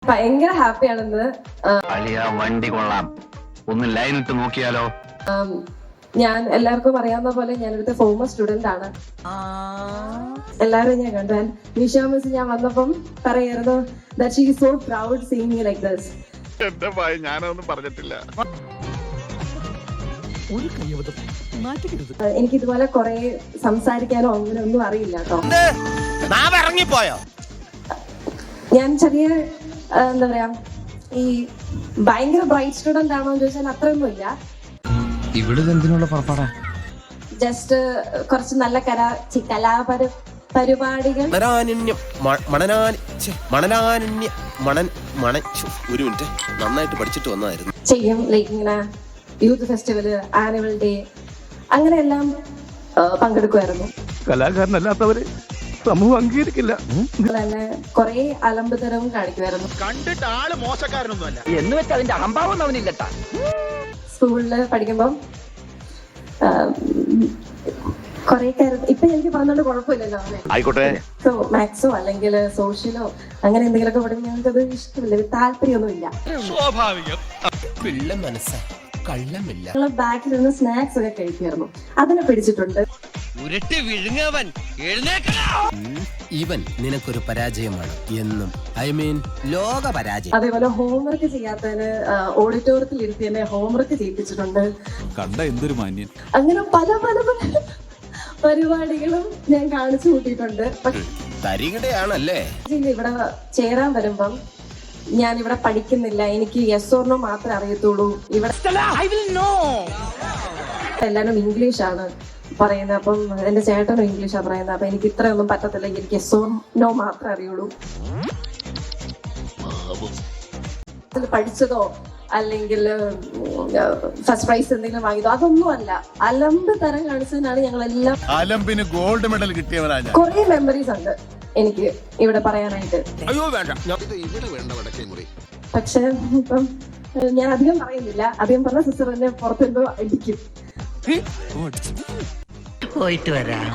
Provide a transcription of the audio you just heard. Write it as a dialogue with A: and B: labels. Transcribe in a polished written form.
A: ഭയങ്കര ഹാപ്പിയാണെന്ന്.
B: വണ്ടി കൊള്ളാം, ഒന്ന് ലൈൻ ഇട്ട് നോക്കിയാലോ.
A: ഞാൻ എല്ലാവർക്കും അറിയാവുന്ന പോലെ ഞാനിവിടുത്തെ ഫോമർ സ്റ്റുഡന്റ് ആണ്. എല്ലാവരും ഞാൻ കണ്ടു. നിഷ മിസ് ഞാൻ വന്നപ്പം പറയായിരുന്നു that she is so proud seeing me like this.
C: എന്റെ ഭയ ഞാനൊന്നും പറഞ്ഞിട്ടില്ല.
A: എനിക്ക് ഇതുപോലെ കുറെ സംസാരിക്കാനോ അങ്ങനെ ഒന്നും അറിയില്ല കേട്ടോ. ഞാൻ ചെറിയ എന്താ പറയാ, ഈ ഭയങ്കര ബ്രൈറ്റ് സ്റ്റുഡന്റ് ആണോ എന്ന് ചോദിച്ചാൽ അത്രയൊന്നും ഇല്ല. ജസ്റ്റ് കുറച്ച് നല്ല പരിപാടികൾ
D: നന്നായിട്ട് പഠിച്ചിട്ട് വന്നതായിരുന്നു
A: ചെയ്യും. ലൈക്ക് ഇങ്ങനെ യൂത്ത് ഫെസ്റ്റിവല്, ആനുവൽ ഡേ, അങ്ങനെയെല്ലാം പങ്കെടുക്കുമായിരുന്നു.
E: കലാകാരനല്ലാത്തവരെ സമൂഹം അംഗീകരിക്കില്ല.
A: തന്നെ കുറെ അലമ്പുതരവും കാണിക്കുമായിരുന്നു.
C: കണ്ടിട്ട് ആള് മോശക്കാരനൊന്നുമല്ല
B: എന്ന് വെച്ചാൽ അതിന്റെ അഹംഭാവം അവനില്ലട്ടാ.
A: സ്കൂളില് പഠിക്കുമ്പം കൊറേ കാര്യം ഇപ്പൊ എനിക്ക് പറഞ്ഞോണ്ട് കുഴപ്പമില്ലല്ലോ.
C: ആയിക്കോട്ടെ.
A: സോ മാത്സോ അല്ലെങ്കിൽ സോഷ്യലോ അങ്ങനെ എന്തെങ്കിലുമൊക്കെ പഠിക്കും ഞങ്ങൾക്കത് ഇഷ്ടമില്ല, താല്പര്യമൊന്നുമില്ല. ഞങ്ങള് ബാക്കിൽ നിന്ന് സ്നാക്സ് ഒക്കെ കഴിക്കുമായിരുന്നു. അതിനെ പിടിച്ചിട്ടുണ്ട്.
D: ഇവൻ നിനക്കൊരു പരാജയമാണ് എന്നും, ഐ മീൻ ലോക പരാജയം.
A: അതേപോലെ ഹോംവർക്ക് ചെയ്യാത്തതിന് ഓഡിറ്റോറിയത്തിൽ ഇരുത്തിയെന്നെ ഹോംവർക്ക് ചെയ്യിപ്പിച്ചിട്ടുണ്ട്.
E: കണ്ട എന്തൊരു മാന്യൻ.
A: അങ്ങനെ പല പല പല പരിപാടികളും ഞാൻ കാണിച്ചു കൂട്ടിയിട്ടുണ്ട്.
D: തരികിടയാണല്ലേ.
A: ഇവിടെ ചേരാൻ വരുമ്പം ഞാൻ ഇവിടെ പഠിക്കുന്നില്ല, എനിക്ക് യെസ് ഓർ നോ മാത്രമേ അറിയത്തുള്ളൂ. ഇവിടെ എല്ലാരും ഇംഗ്ലീഷാണ് പറയുന്നത്. അപ്പം എന്റെ ചേട്ടനും ഇംഗ്ലീഷാണ് പറയുന്നത്. അപ്പൊ എനിക്ക് ഇത്രയൊന്നും പറ്റത്തില്ല, എനിക്ക് യെസ് ഓർ നോ മാത്രമേ അറിയുള്ളൂ. പഠിച്ചതോ അല്ലെങ്കിൽ ഫസ്റ്റ് പ്രൈസ് എന്തെങ്കിലും വാങ്ങിയതോ അതൊന്നും അല്ല. അലമ്പ് തരം കാണിച്ചതിനാണ് ഞങ്ങളെല്ലാം.
C: അലമ്പിന് ഗോൾഡ് മെഡൽ കിട്ടിയവരാണ്.
A: കുറെ മെമ്മറീസ് ഉണ്ട് എനിക്ക് ഇവിടെ പറയാനായിട്ട്. പക്ഷെ ഇപ്പം ഞാൻ അധികം പറയുന്നില്ല. അധികം പറഞ്ഞ സിസ്റ്റർ എന്നെ പുറത്തെന്തോ അടിക്കും.
B: പോയിട്ട് വരാം.